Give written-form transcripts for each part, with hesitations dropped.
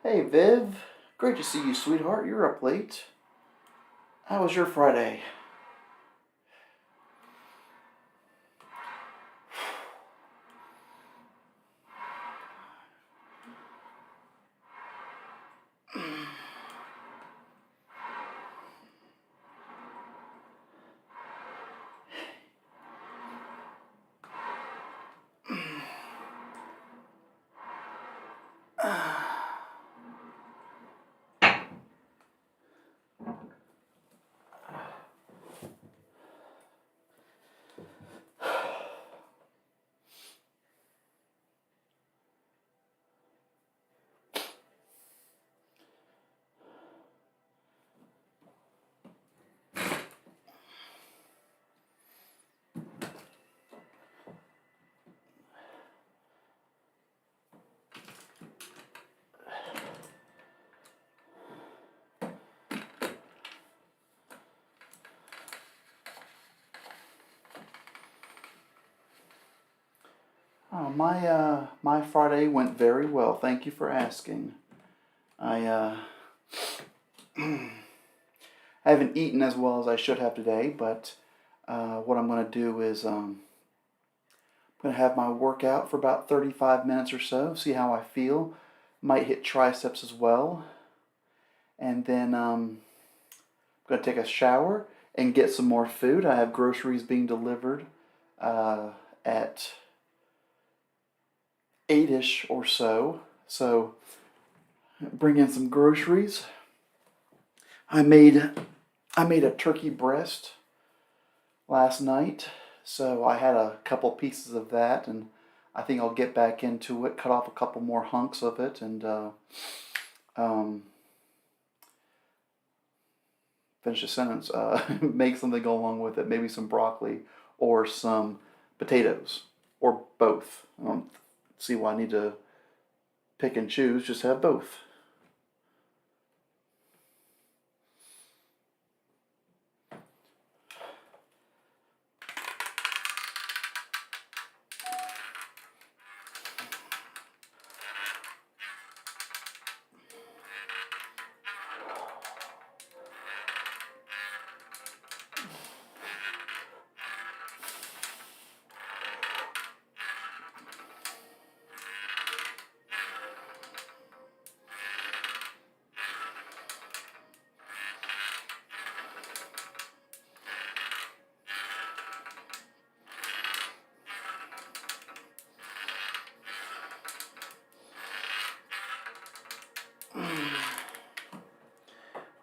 Hey Viv, great to see you, sweetheart. You're up late. How was your Friday? Oh, my Friday went very well. Thank you for asking. I haven't eaten as well as I should have today, but what I'm going to do is I'm going to have my workout for about 35 minutes or so, see how I feel. Might hit triceps as well. And then I'm going to take a shower and get some more food. I have groceries being delivered at 8-ish or so. So bring in some groceries. I made a turkey breast last night, so I had a couple pieces of that, and I think I'll get back into it, cut off a couple more hunks of it, and finish the sentence. Make something go along with it, maybe some broccoli or some potatoes, or both. I don't see why I need to pick and choose, just have both.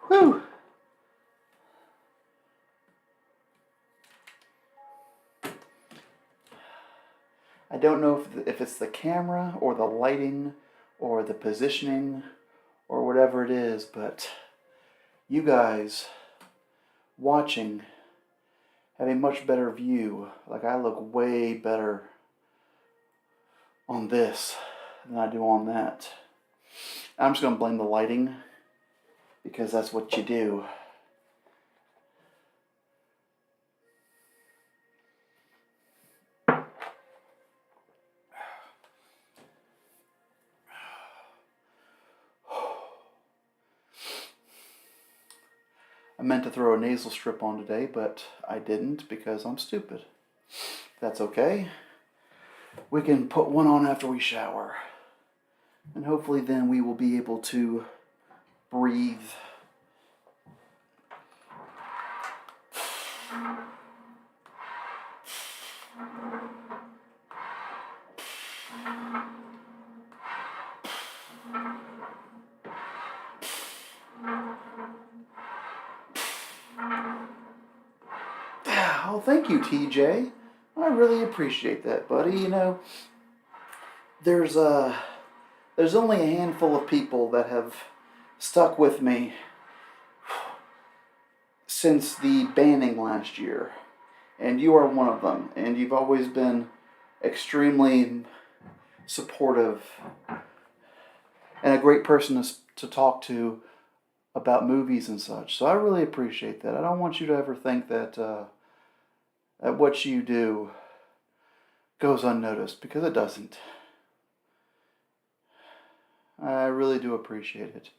Whew! I don't know if it's the camera or the lighting or the positioning or whatever it is, but you guys watching have a much better view. Like, I look way better on this than I do on that. I'm just going to blame the lighting because that's what you do. I meant to throw a nasal strip on today, but I didn't because I'm stupid. That's okay. We can put one on after we shower. And hopefully then we will be able to breathe. Oh, thank you, TJ. I really appreciate that, buddy. You know, there's there's only a handful of people that have stuck with me since the banning last year, and you are one of them. And you've always been extremely supportive and a great person to talk to about movies and such. So I really appreciate that. I don't want you to ever think that that what you do goes unnoticed, because it doesn't. I really do appreciate it.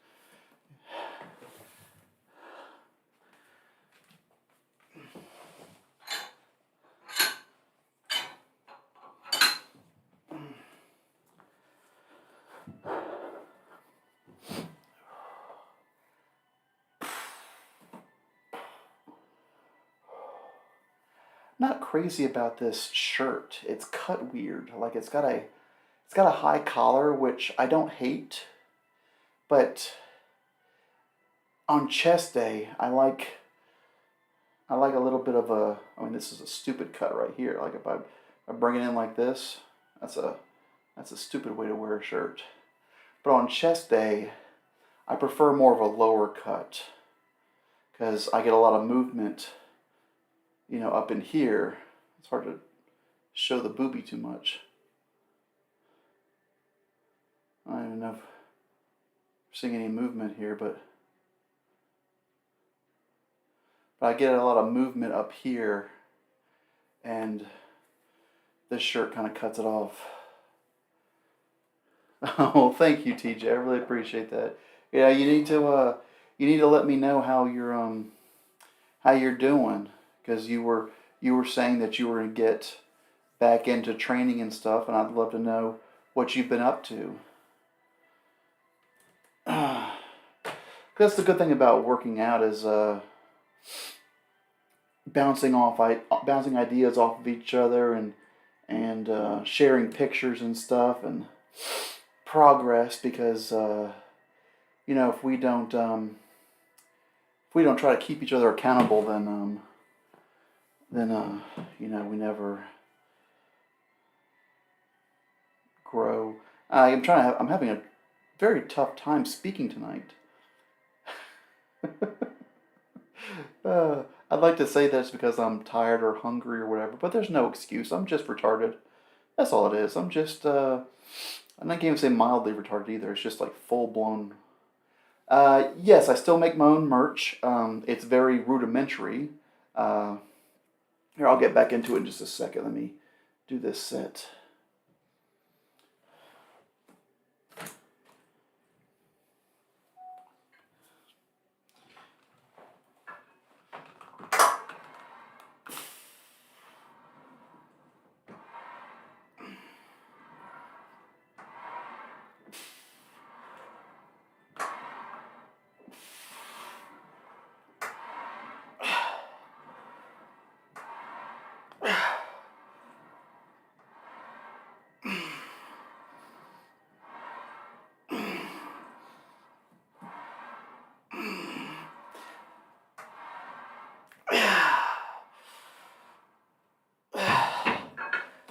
Not crazy about this shirt. It's cut weird. Like, it's got a high collar, which I don't hate, but on chest day, I like a little bit of a. I mean, this is a stupid cut right here. Like, if I bring it in like this, that's a stupid way to wear a shirt. But on chest day, I prefer more of a lower cut because I get a lot of movement, up in here. It's hard to show the boobie too much. I don't even know if you're seeing any movement here, but I get a lot of movement up here, and this shirt kind of cuts it off. Oh, thank you, TJ. I really appreciate that. Yeah, you need to let me know how you're doing, because you were saying that you were to get back into training and stuff, and I'd love to know what you've been up to. That's the good thing about working out is bouncing ideas off of each other, and sharing pictures and stuff, and progress, because if we don't try to keep each other accountable, then we never grow. I'm having a very tough time speaking tonight. I'd like to say that it's because I'm tired or hungry or whatever, but there's no excuse. I'm just retarded. That's all it is. I'm not even say mildly retarded either. It's just like full blown. Yes, I still make my own merch. It's very rudimentary. Uh, Here, I'll get back into it in just a second. Let me do this set.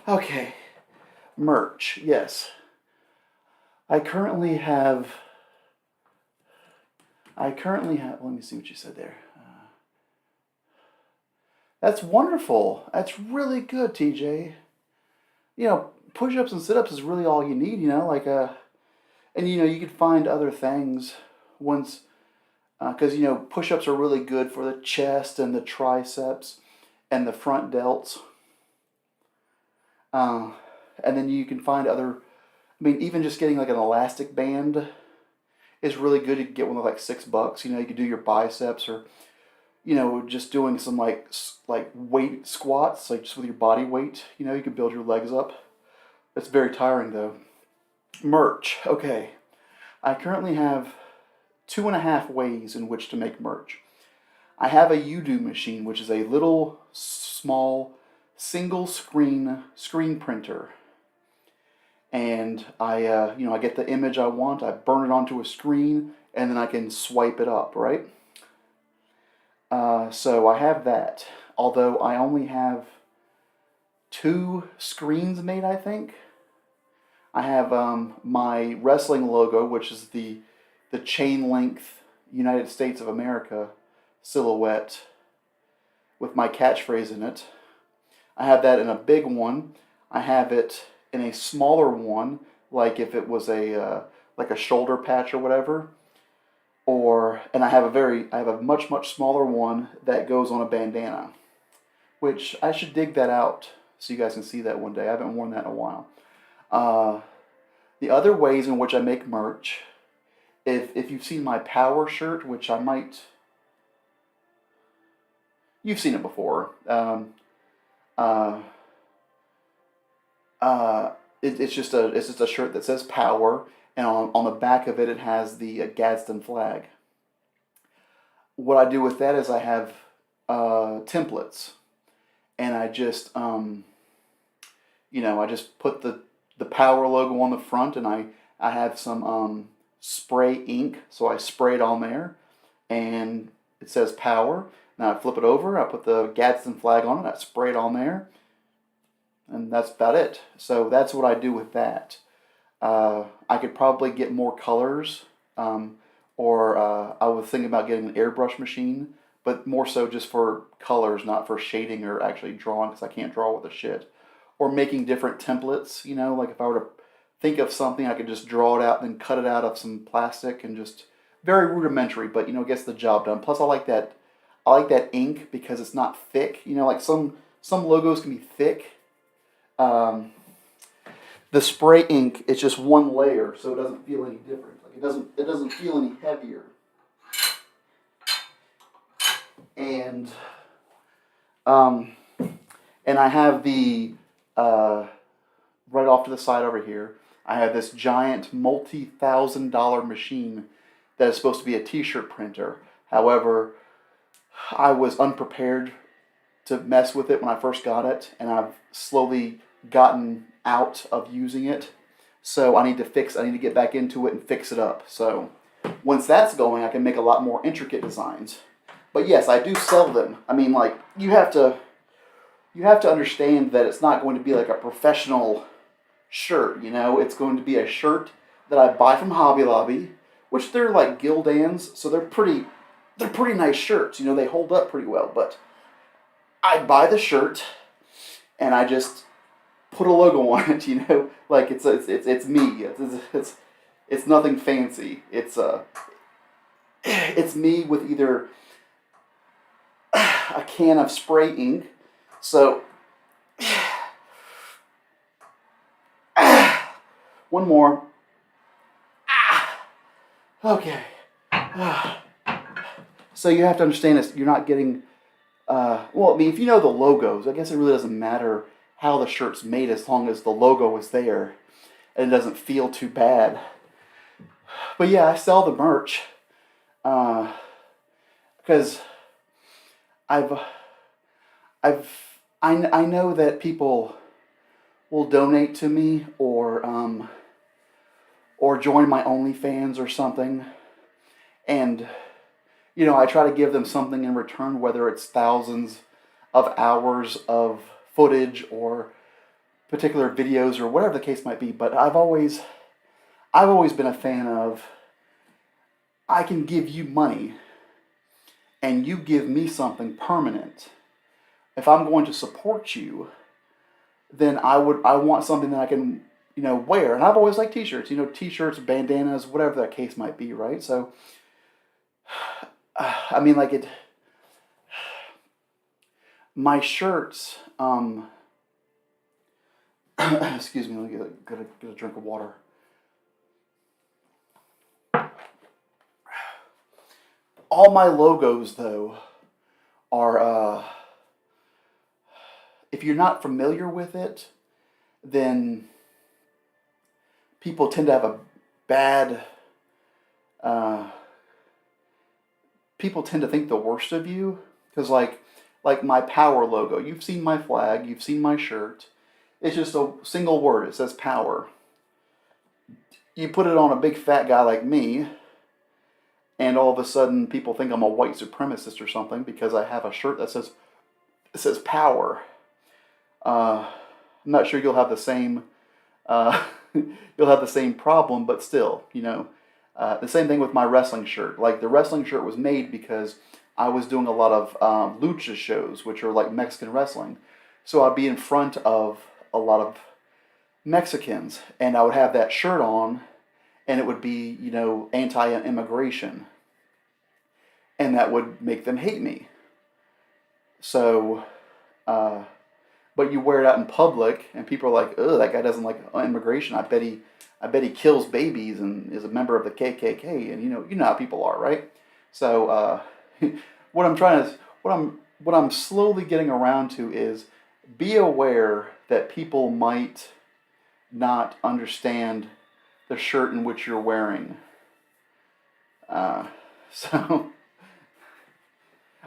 Okay, merch. Yes, I currently have. I currently have. Let me see what you said there. That's wonderful. That's really good, TJ. Push-ups and sit-ups is really all you need. And you could find other things once, because push-ups are really good for the chest and the triceps and the front delts. Uh, and then you can find other. I mean, even just getting like an elastic band is really good. You can get one for like $6. You could do your biceps, or just doing some like weight squats, like just with your body weight. You could build your legs up. It's very tiring though. Merch. Okay. I currently have 2.5 ways in which to make merch. I have a UDO machine, which is a little small single screen printer. And I get the image I want, I burn it onto a screen, and then I can swipe it up, right? So I have that. Although I only have 2 screens made, I think. I have my wrestling logo, which is the chain length United States of America silhouette with my catchphrase in it. I have that in a big one. I have it in a smaller one, like if it was like a shoulder patch or whatever. And I have a much smaller one that goes on a bandana, which I should dig that out so you guys can see that one day. I haven't worn that in a while. The other ways in which I make merch, if you've seen my Power shirt, which you've seen it before. Uh, it's just a shirt that says Power, and on the back of it, it has the Gadsden flag. What I do with that is I have templates, and I just I just put the Power logo on the front, and I have some spray ink, so I spray it on there, and it says Power. Now I flip it over, I put the Gadsden flag on it, I spray it on there, and that's about it. So that's what I do with that. I could probably get more colors, or I was thinking about getting an airbrush machine, but more so just for colors, not for shading or actually drawing, because I can't draw with a shit. Or making different templates, like if I were to think of something, I could just draw it out and then cut it out of some plastic, and just very rudimentary, but gets the job done. Plus I like that ink because it's not thick. Like some logos can be thick. The spray ink, it's just one layer, so it doesn't feel any different. Like it doesn't feel any heavier. And and I have the right off to the side over here, I have this giant multi-$1,000 machine that is supposed to be a t-shirt printer. However, I was unprepared to mess with it when I first got it, and I've slowly gotten out of using it. So I need to get back into it and fix it up. So once that's going, I can make a lot more intricate designs. But yes, I do sell them. I mean, like, you have to understand that it's not going to be like a professional shirt, It's going to be a shirt that I buy from Hobby Lobby, which they're like Gildans, so they're pretty nice shirts, they hold up pretty well. But I buy the shirt and I just put a logo on it, like it's me. It's nothing fancy. It's me with either a can of spray ink. So one more. Okay. So you have to understand this. You're not getting. Well, I mean, if you know the logos, I guess it really doesn't matter how the shirt's made as long as the logo is there and it doesn't feel too bad. But yeah, I sell the merch because I know that people will donate to me or join my OnlyFans or something, and I try to give them something in return, whether it's thousands of hours of footage or particular videos or whatever the case might be. But I've always been a fan of, I can give you money and you give me something permanent if I'm going to support you, then I want something that I can, wear. And I've always liked t-shirts, t-shirts, bandanas, whatever that case might be, right? So, I mean, like my shirts, excuse me, let me get a drink of water. All my logos, though, are, if you're not familiar with it, then people tend to have a bad, uh, people tend to think the worst of you. Because, like my power logo, you've seen my flag, you've seen my shirt. It's just a single word, it says power. You put it on a big fat guy like me, and all of a sudden people think I'm a white supremacist or something because I have a shirt that says power. I'm not sure you'll have the same you'll have the same problem, but still, the same thing with my wrestling shirt. Like the wrestling shirt was made because I was doing a lot of lucha shows, which are like Mexican wrestling. So I'd be in front of a lot of Mexicans, and I would have that shirt on, and it would be, anti-immigration, and that would make them hate me. So, but you wear it out in public, and people are like, "Ugh, that guy doesn't like immigration. I bet he kills babies and is a member of the KKK." And you know how people are, right? So, what I'm trying to, what I'm slowly getting around to is be aware that people might not understand the shirt in which you're wearing. So,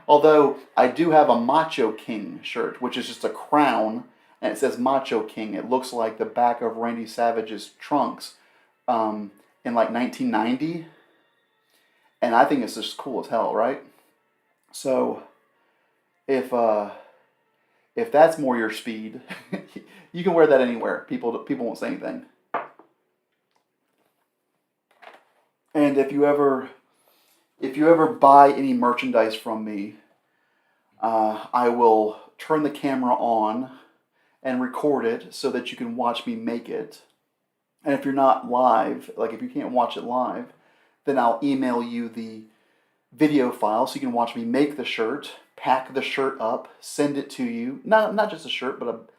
although I do have a Macho King shirt, which is just a crown, and it says Macho King. It looks like the back of Randy Savage's trunks in like 1990. And I think it's just cool as hell, right? So, if that's more your speed, you can wear that anywhere. People won't say anything. And if you ever buy any merchandise from me, I will turn the camera on and record it so that you can watch me make it. And if you're not live, like if you can't watch it live, then I'll email you the video file so you can watch me make the shirt, pack the shirt up, send it to you. Not just a shirt, but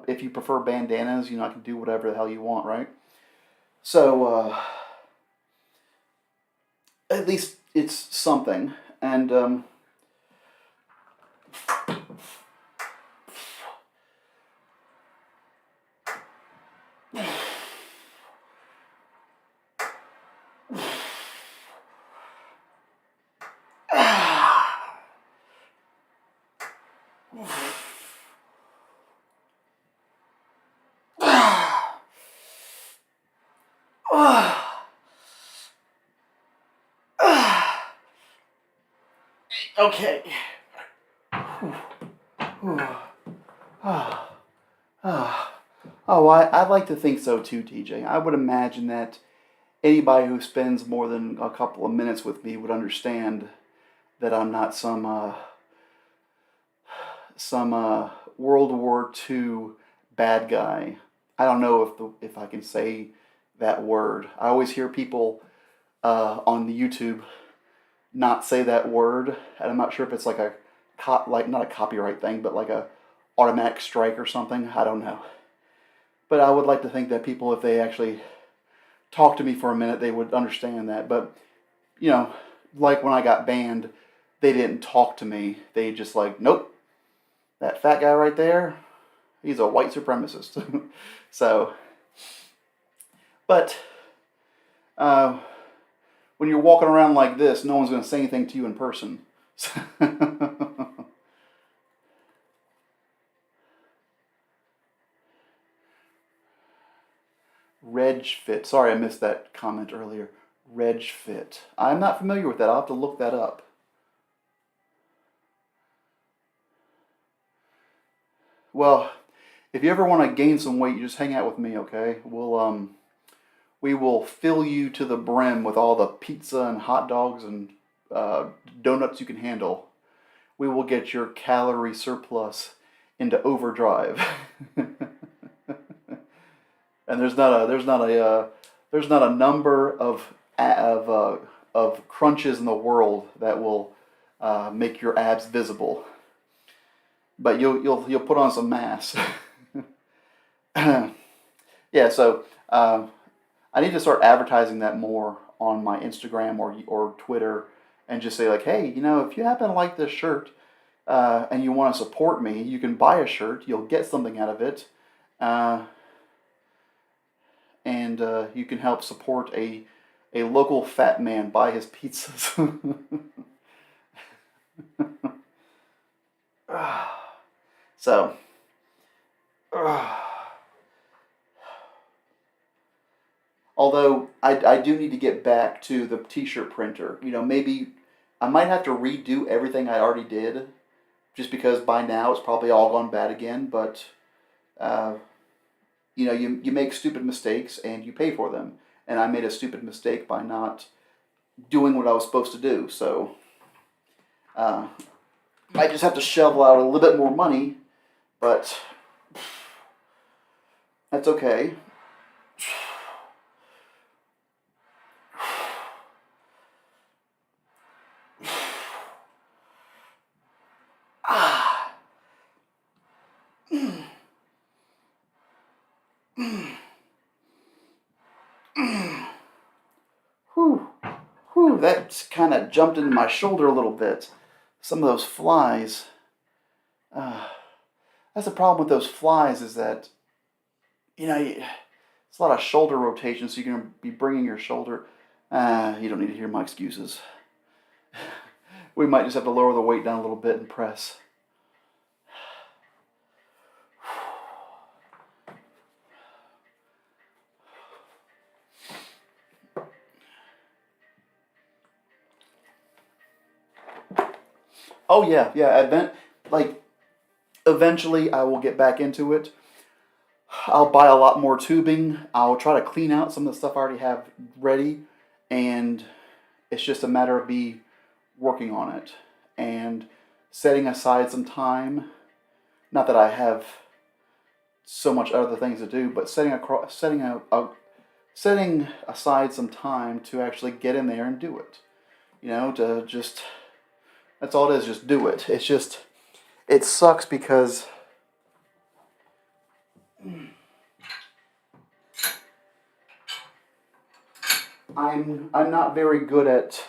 if you prefer bandanas, I can do whatever the hell you want, right? So, at least it's something. And, okay. Oh, I'd like to think so too, TJ. I would imagine that anybody who spends more than a couple of minutes with me would understand that I'm not some World War II bad guy. I don't know if I can say that word. I always hear people on the YouTube not say that word, and I'm not sure if it's like not a copyright thing, but like a automatic strike or something. I don't know. But I would like to think that people, if they actually talk to me for a minute, they would understand that. But, like when I got banned, they didn't talk to me. They just like, nope, that fat guy right there, he's a white supremacist. So, but when you're walking around like this, no one's going to say anything to you in person. Reg Fit. Sorry, I missed that comment earlier. Reg Fit. I'm not familiar with that. I'll have to look that up. Well, if you ever want to gain some weight, you just hang out with me, okay? We will fill you to the brim with all the pizza and hot dogs and donuts you can handle. We will get your calorie surplus into overdrive. And there's not a number of crunches in the world that will make your abs visible. But you'll put on some mass. Yeah, so I need to start advertising that more on my Instagram or Twitter, and just say like, hey, if you happen to like this shirt and you want to support me, you can buy a shirt. You'll get something out of it, uh, and you can help support a local fat man buy his pizzas. So, although I do need to get back to the t-shirt printer. Maybe I might have to redo everything I already did, just because by now it's probably all gone bad again. But uh, you make stupid mistakes and you pay for them. And I made a stupid mistake by not doing what I was supposed to do. So uh, I just have to shovel out a little bit more money, but that's okay. Ah. Whew. Whew, that kind of jumped into my shoulder a little bit. Some of those flies. Uh, that's the problem with those flies, is that, it's a lot of shoulder rotation, so you're going to be bringing your shoulder. You don't need to hear my excuses. We might just have to lower the weight down a little bit and press. Oh yeah, yeah. Eventually, I will get back into it. I'll buy a lot more tubing. I'll try to clean out some of the stuff I already have ready, and it's just a matter of me working on it and setting aside some time. Not that I have so much other things to do, but setting aside some time to actually get in there and do it. To just, that's all it is. Just do it. It sucks because I'm not very good at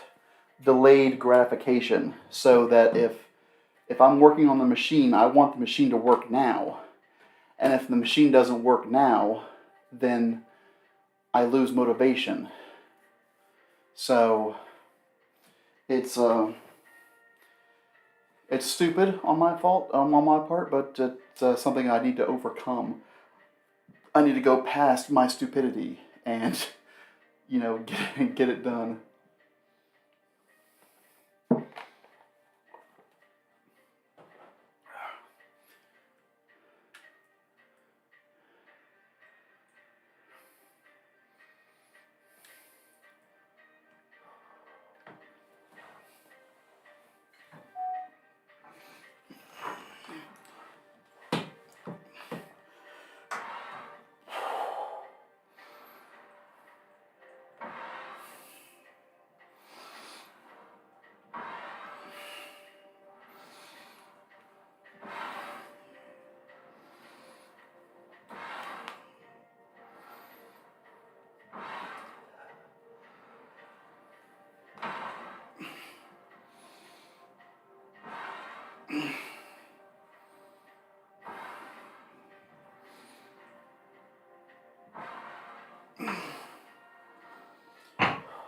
delayed gratification. So that if I'm working on the machine, I want the machine to work now. And if the machine doesn't work now, then I lose motivation. So it's stupid on my part, but it's something I need to overcome. I need to go past my stupidity and get it done.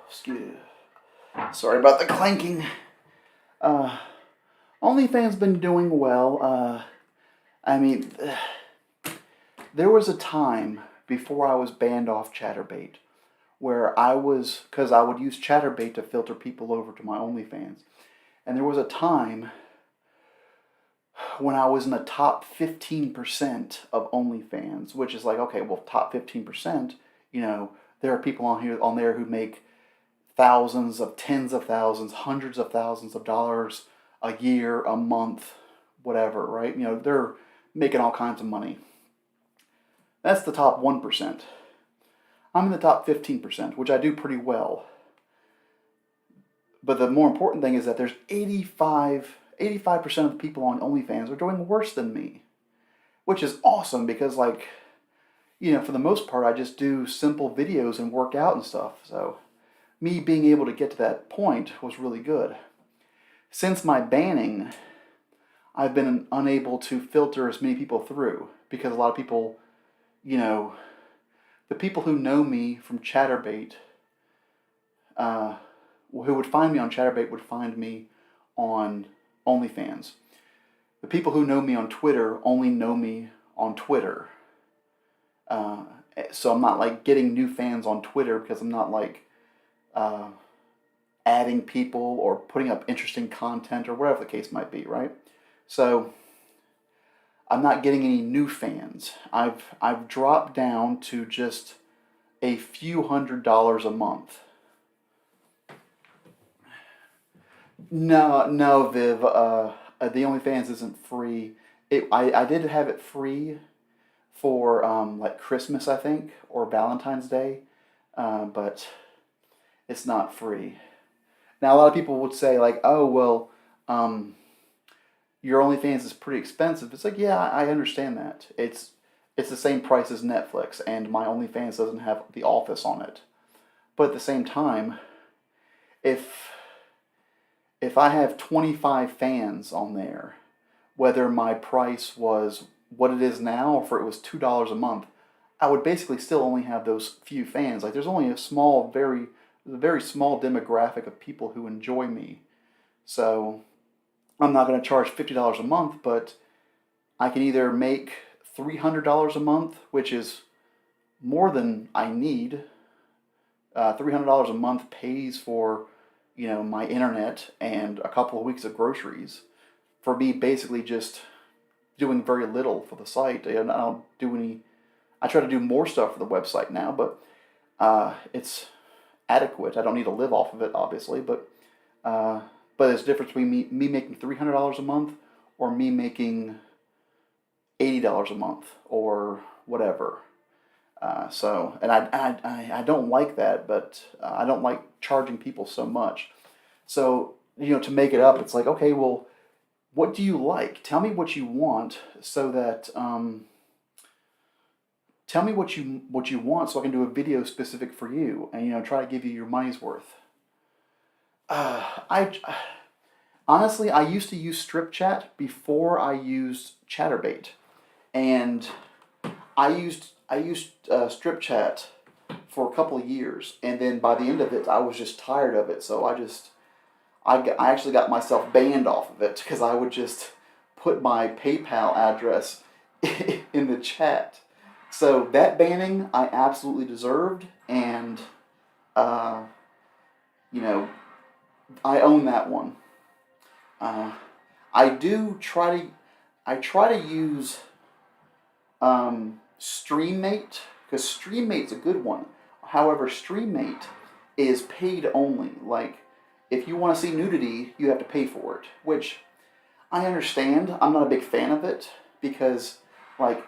Excuse. Sorry about the clanking. Uh, OnlyFans been doing well. I mean, there was a time before I was banned off Chatterbait where because I would use Chatterbait to filter people over to my OnlyFans. And there was a time when I was in the top 15% of OnlyFans, which is like, okay, well, top 15%, there are people on there who make thousands of tens of thousands, hundreds of thousands of dollars a year, a month, whatever, right? They're making all kinds of money. That's the top 1%. I'm in the top 15%, which I do pretty well. But the more important thing is that there's 85% of the people on OnlyFans are doing worse than me, which is awesome because, like, for the most part, I just do simple videos and work out and stuff. So me being able to get to that point was really good. Since my banning, I've been unable to filter as many people through because a lot of people, the people who know me from Chaturbate, who would find me on Chaturbate would find me on OnlyFans. The people who know me on Twitter only know me on Twitter. So I'm not like getting new fans on Twitter because I'm not like adding people or putting up interesting content or whatever the case might be, right? So I'm not getting any new fans. I've dropped down to just a few $100s a month. No, Viv. The OnlyFans isn't free. I did have it free for like Christmas, I think, or Valentine's Day, but it's not free. Now, a lot of people would say like, "Oh, well, your OnlyFans is pretty expensive." It's like, yeah, I understand that. It's the same price as Netflix, and my OnlyFans doesn't have The Office on it. But at the same time, if I have 25 fans on there, whether my price was what it is now or if it was $2 a month, I would basically still only have those few fans. Like there's only a very small demographic of people who enjoy me. So I'm not going to charge $50 a month, but I can either make $300 a month, which is more than I need. $300 a month pays for, my internet and a couple of weeks of groceries. For me, basically just doing very little for the site. I don't do any. I try to do more stuff for the website now, but it's adequate. I don't need to live off of it, obviously, but there's a difference between me making $300 a month or me making $80 a month or whatever. And I don't like that, but I don't like charging people so much. So, to make it up, it's like, okay, well, what do you like? Tell me what you want so that, tell me what you want so I can do a video specific for you and, try to give you your money's worth. I honestly, I used to use Strip Chat before I used Chaturbate. And I used Strip Chat for a couple of years, and then by the end of it, I was just tired of it. So I actually got myself banned off of it because I would just put my PayPal address in the chat. So that banning I absolutely deserved, and I own that one. I try to use StreamMate, because StreamMate's a good one. However, StreamMate is paid only. Like, if you want to see nudity, you have to pay for it, which I understand. I'm not a big fan of it because, like,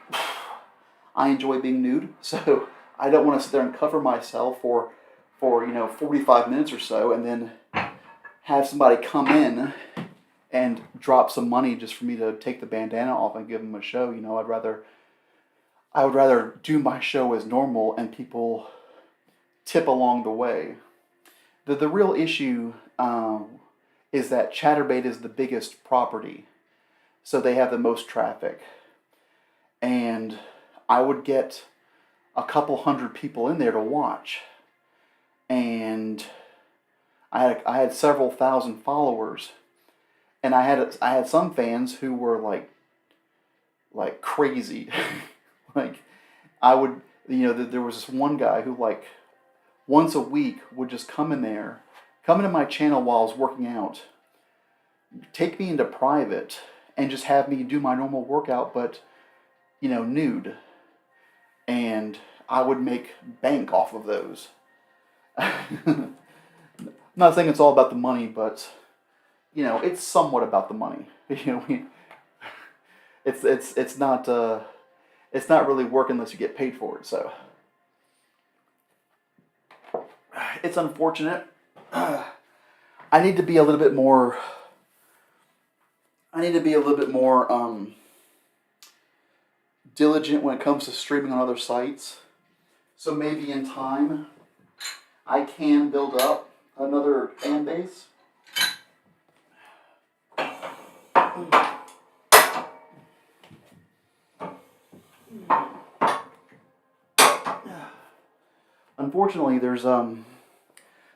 I enjoy being nude, so I don't want to sit there and cover myself for 45 minutes or so and then have somebody come in and drop some money just for me to take the bandana off and give them a show. I would rather do my show as normal and people tip along the way. The real issue is that Chaturbate is the biggest property, so they have the most traffic. And I would get a couple hundred people in there to watch. And I had several thousand followers. And I had some fans who were like crazy. Like, I would, there was this one guy who, like, once a week would just come into my channel while I was working out, take me into private, and just have me do my normal workout, but, nude. And I would make bank off of those. I'm not saying it's all about the money, but, it's somewhat about the money. it's not really work unless you get paid for it. So it's unfortunate. I need to be a little bit more. I need to be a little bit more diligent when it comes to streaming on other sites. So maybe in time, I can build up another fan base. Unfortunately, there's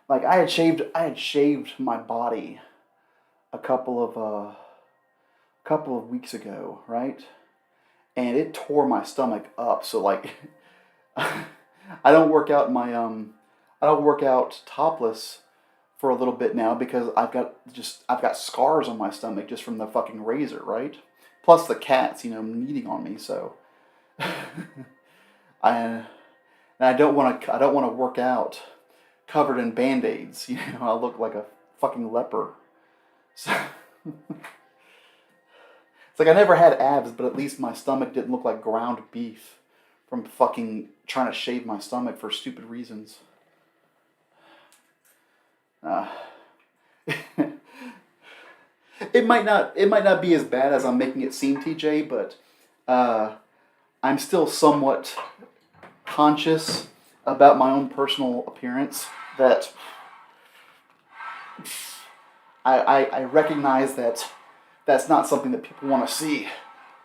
like I had shaved my body a couple of weeks ago, right? And it tore my stomach up. So like I don't work out I don't work out topless for a little bit now because I've got scars on my stomach just from the fucking razor, right? Plus the cats, kneading on me, so I I don't want to work out covered in band-aids. I look like a fucking leper. So it's like I never had abs, but at least my stomach didn't look like ground beef from fucking trying to shave my stomach for stupid reasons. Uh, it might not be as bad as I'm making it seem, TJ, but I'm still somewhat conscious about my own personal appearance. That I recognize that that's not something that people want to see.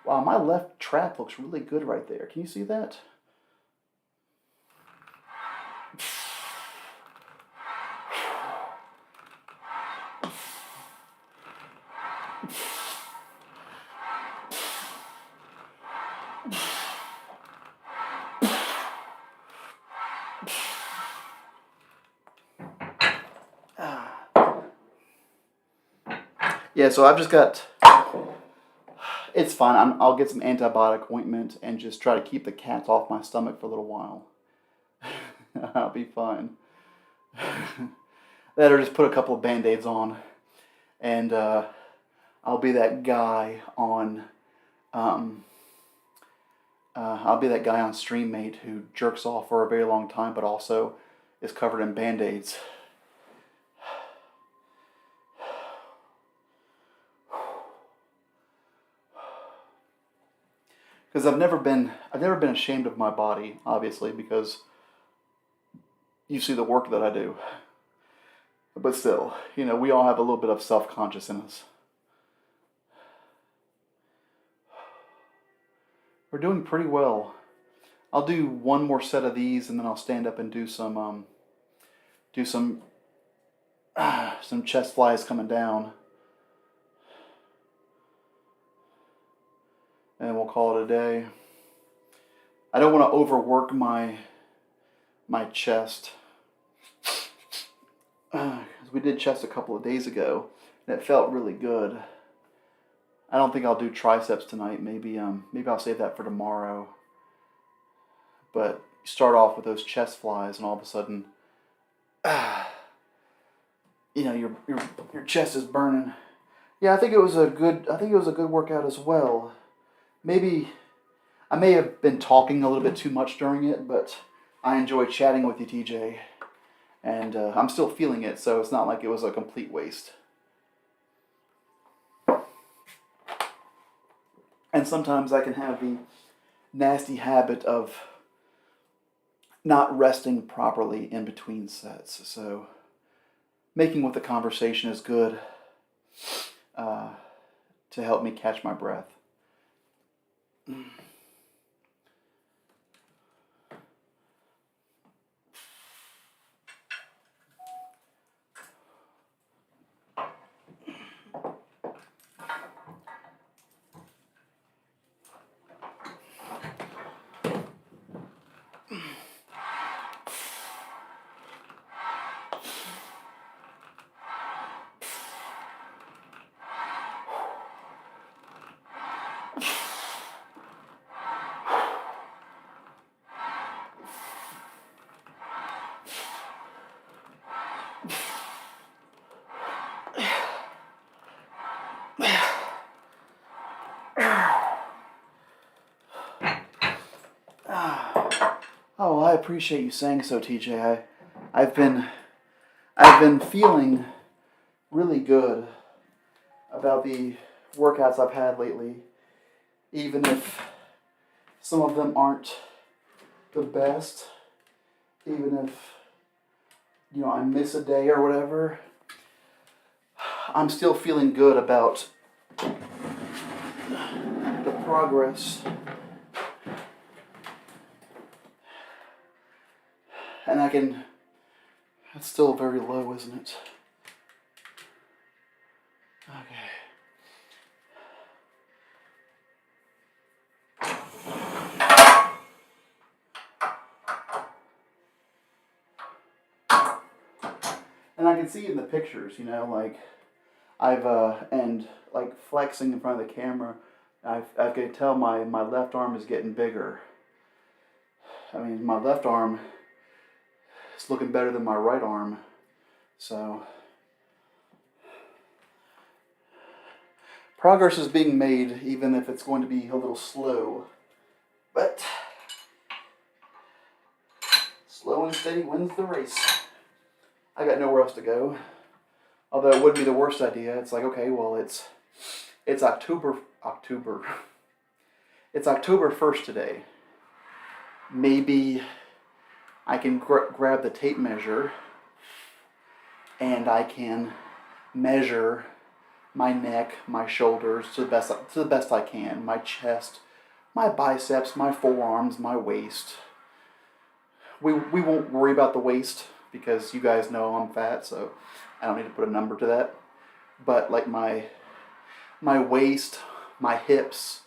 Wow, my left trap looks really good right there. Can you see that? Yeah, so I've just got. It's fine. I'll get some antibiotic ointment and just try to keep the cats off my stomach for a little while. I'll be fine. That or just put a couple of band-aids on, and I'll be that guy on. I'll be that guy on StreamMate who jerks off for a very long time, but also is covered in band-aids. Because I've never been ashamed of my body, obviously, because you see the work that I do. But still, we all have a little bit of self-conscious in us. We're doing pretty well. I'll do one more set of these, and then I'll stand up and do some chest flies coming down, and we'll call it a day. I don't want to overwork my chest. We did chest a couple of days ago, and it felt really good. I don't think I'll do triceps tonight. Maybe I'll save that for tomorrow. But you start off with those chest flies, and all of a sudden, your chest is burning. Yeah, I think it was a good workout as well. Maybe I may have been talking a little bit too much during it, but I enjoyed chatting with you, TJ. And I'm still feeling it, so it's not like it was a complete waste. And sometimes I can have the nasty habit of not resting properly in between sets. So making with the conversation is good to help me catch my breath. appreciate you saying so, TJ. I've been I've been feeling really good about the workouts I've had lately, even if some of them aren't the best, even if I miss a day or whatever. I'm still feeling good about the progress. And it's still very low, isn't it? Okay. And I can see in the pictures, like and like flexing in front of the camera, I can tell my left arm is getting bigger. I mean, my left arm is looking better than my right arm. So progress is being made, even if it's going to be a little slow. But slow and steady wins the race. I got nowhere else to go. Although it wouldn't be the worst idea. It's like, okay, well, it's October. It's October 1st today. Maybe I can grab the tape measure and I can measure my neck, my shoulders to the best I can, my chest, my biceps, my forearms, my waist. We won't worry about the waist because you guys know I'm fat, so I don't need to put a number to that. But like my waist, my hips,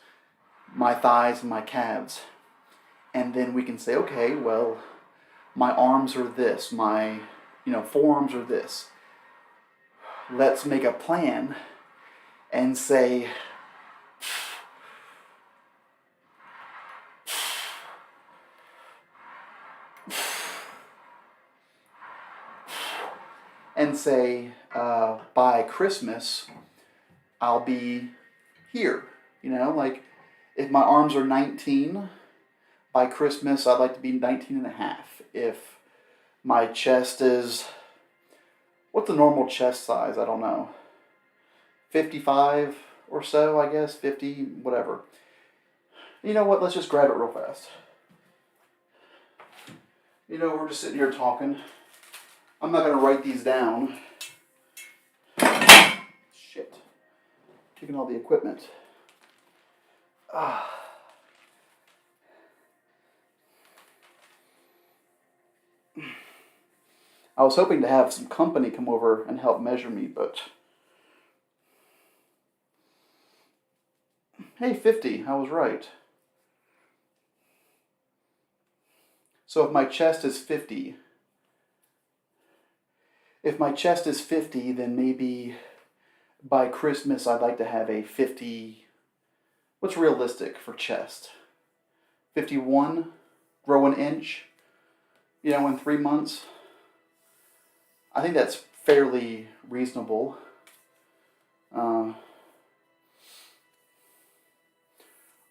my thighs, and my calves. And then we can say, okay, well, my arms are this, my forearms are this. Let's make a plan and say, by Christmas, I'll be here. Like if my arms are 19, by Christmas, I'd like to be 19 and a half. If my chest is, what's the normal chest size? I don't know. 55 or so, I guess. 50, whatever. You know what? Let's just grab it real fast. We're just sitting here talking. I'm not going to write these down. Shit. Taking all the equipment. I was hoping to have some company come over and help measure me, but... Hey, 50, I was right. So if my chest is 50, then maybe by Christmas I'd like to have a 50... What's realistic for chest? 51? Grow an inch? In 3 months? I think that's fairly reasonable.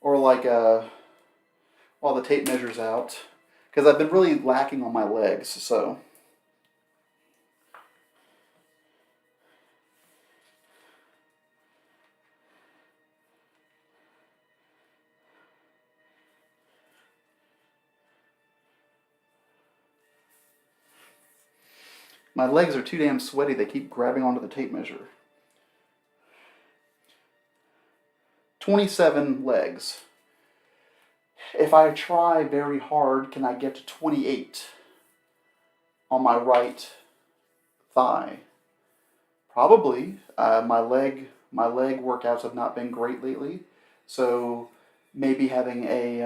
Or like while the tape measures out. Because I've been really lacking on my legs, so... My legs are too damn sweaty. They keep grabbing onto the tape measure. 27 legs. If I try very hard, can I get to 28 on my right thigh? Probably. My leg workouts have not been great lately, so maybe having a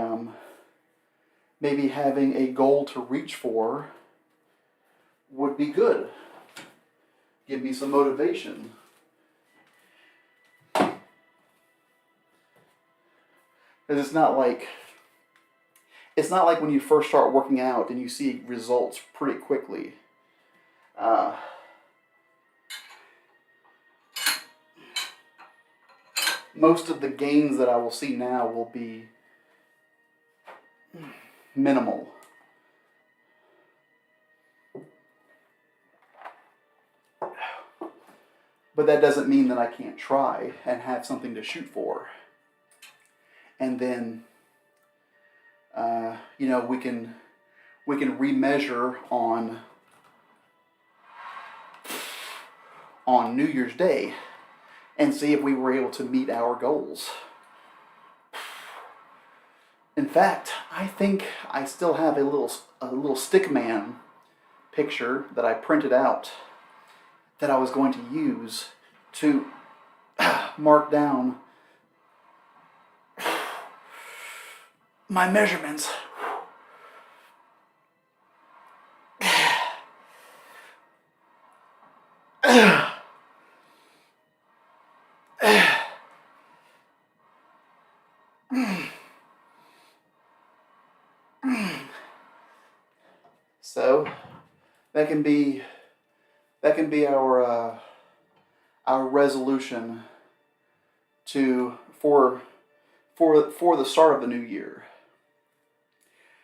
goal to reach for would be good. Give me some motivation. Because it's not like when you first start working out and you see results pretty quickly. Most of the gains that I will see now will be minimal. But that doesn't mean that I can't try and have something to shoot for. And then, we can remeasure on New Year's Day and see if we were able to meet our goals. In fact, I think I still have a little stickman picture that I printed out that I was going to use to mark down my measurements. So that can be our resolution for the start of the new year.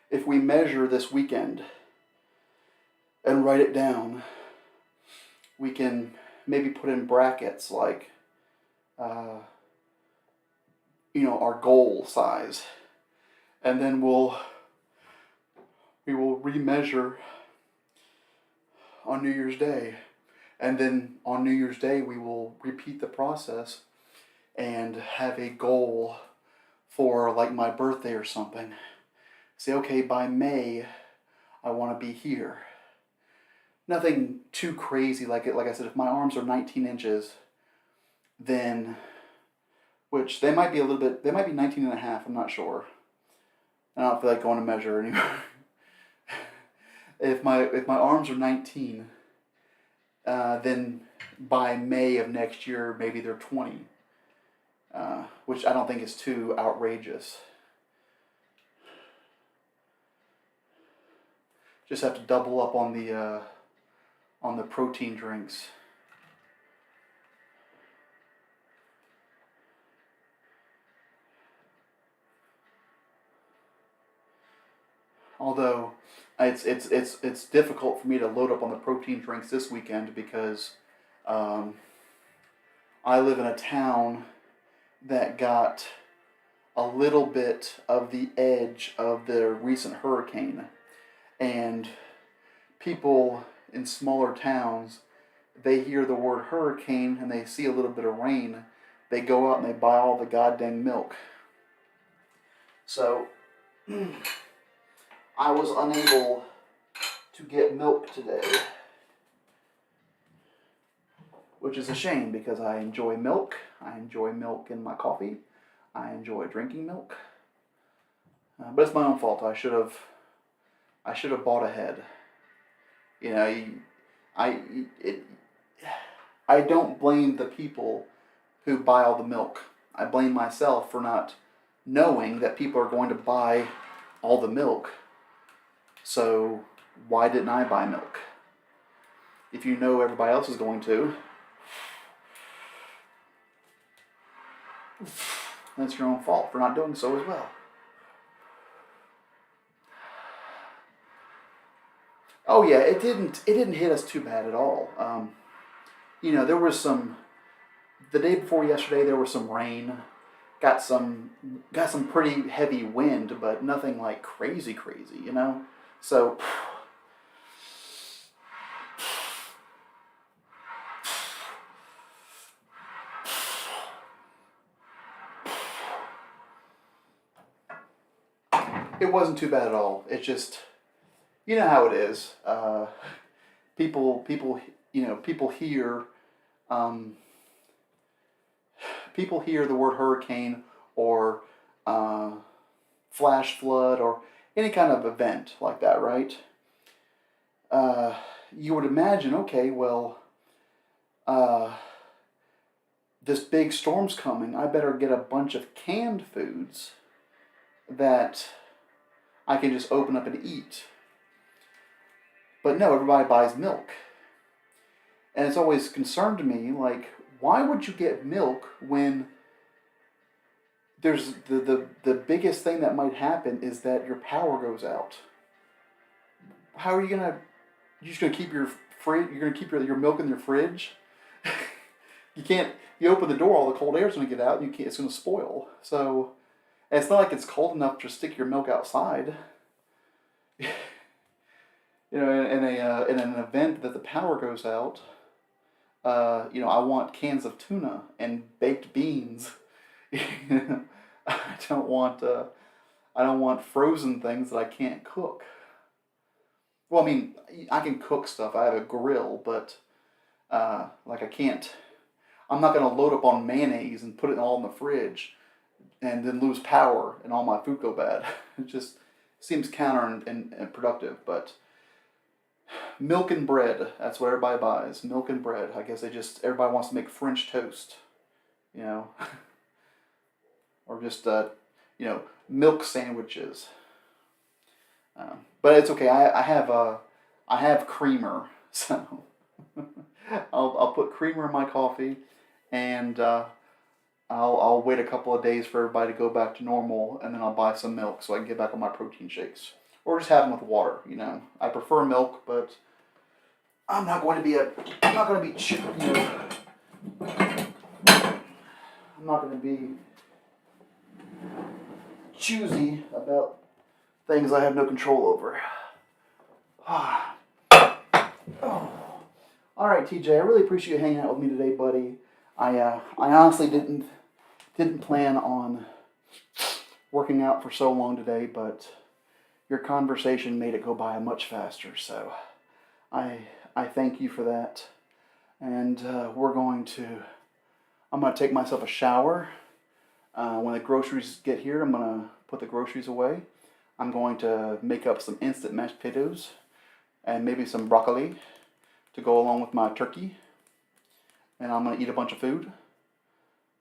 If we measure this weekend and write it down, we can maybe put in brackets like our goal size, and then we will remeasure on New Year's Day, and then on New Year's Day we will repeat the process and have a goal for like my birthday or something. Say, okay, by May I want to be here. Nothing too crazy. Like I said, if my arms are 19 inches, then, which they might be they might be 19 and a half, I'm not sure. I don't feel like going to measure anymore. If my arms are 19, then by May of next year, maybe they're 20, which I don't think is too outrageous. Just have to double up on the protein drinks. Although it's difficult for me to load up on the protein drinks this weekend because I live in a town that got a little bit of the edge of the recent hurricane, and people in smaller towns, they hear the word hurricane and they see a little bit of rain, they go out and they buy all the goddamn milk. So I was unable to get milk today, which is a shame because I enjoy milk. I enjoy milk in my coffee. I enjoy drinking milk. But it's my own fault. I should have bought ahead. I don't blame the people who buy all the milk. I blame myself for not knowing that people are going to buy all the milk. So why didn't I buy milk? If you know everybody else is going to, that's your own fault for not doing so as well. Oh yeah, it didn't hit us too bad at all. There was the day before yesterday there was some rain, got some pretty heavy wind, but nothing like crazy, So it wasn't too bad at all. It just, you know how it is. People hear, people hear the word hurricane or flash flood or any kind of event like that, right? You would imagine, okay, well, this big storm's coming. I better get a bunch of canned foods that I can just open up and eat. But no, everybody buys milk. And it's always concerned me, like, why would you get milk when there's the biggest thing that might happen is that your power goes out? How are you're just gonna keep your milk in your fridge? You can't. You open the door, all the cold air is going to get out, and you can't. It's going to spoil. So and it's not like it's cold enough to stick your milk outside. In an event that the power goes out, I want cans of tuna and baked beans. I don't want frozen things that I can't cook. Well, I mean, I can cook stuff. I have a grill, but like I can't. I'm not gonna load up on mayonnaise and put it all in the fridge, and then lose power and all my food go bad. It just seems counter and productive. But milk and bread. That's what everybody buys. Milk and bread. I guess everybody wants to make French toast, you know, or just milk sandwiches. But it's okay. I have creamer, so I'll put creamer in my coffee, and I'll wait a couple of days for everybody to go back to normal, and then I'll buy some milk so I can get back on my protein shakes, or just have them with water. I prefer milk, but I'm not going to be I'm not going to be I'm not going to be choosy about things I have no control over. Oh. All right, TJ. I really appreciate you hanging out with me today, buddy. I honestly didn't plan on working out for so long today, but your conversation made it go by much faster. So I thank you for that. And I'm going to take myself a shower. When the groceries get here, I'm going to put the groceries away. I'm going to make up some instant mashed potatoes and maybe some broccoli to go along with my turkey. And I'm going to eat a bunch of food.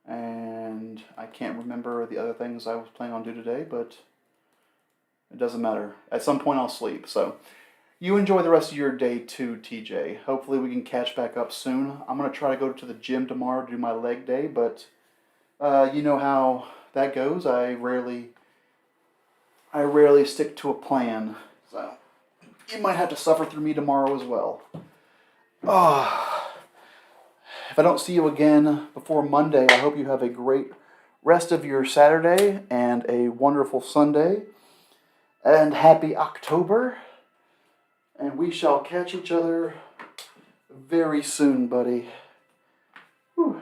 And I can't remember the other things I was planning on doing today, but it doesn't matter. At some point I'll sleep. So you enjoy the rest of your day too, TJ. Hopefully we can catch back up soon. I'm going to try to go to the gym tomorrow to do my leg day, but you know how that goes. I rarely stick to a plan. So you might have to suffer through me tomorrow as well. If I don't see you again before Monday, I hope you have a great rest of your Saturday and a wonderful Sunday. And happy October. And we shall catch each other very soon, buddy. Whew.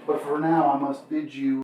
But for now, I must bid you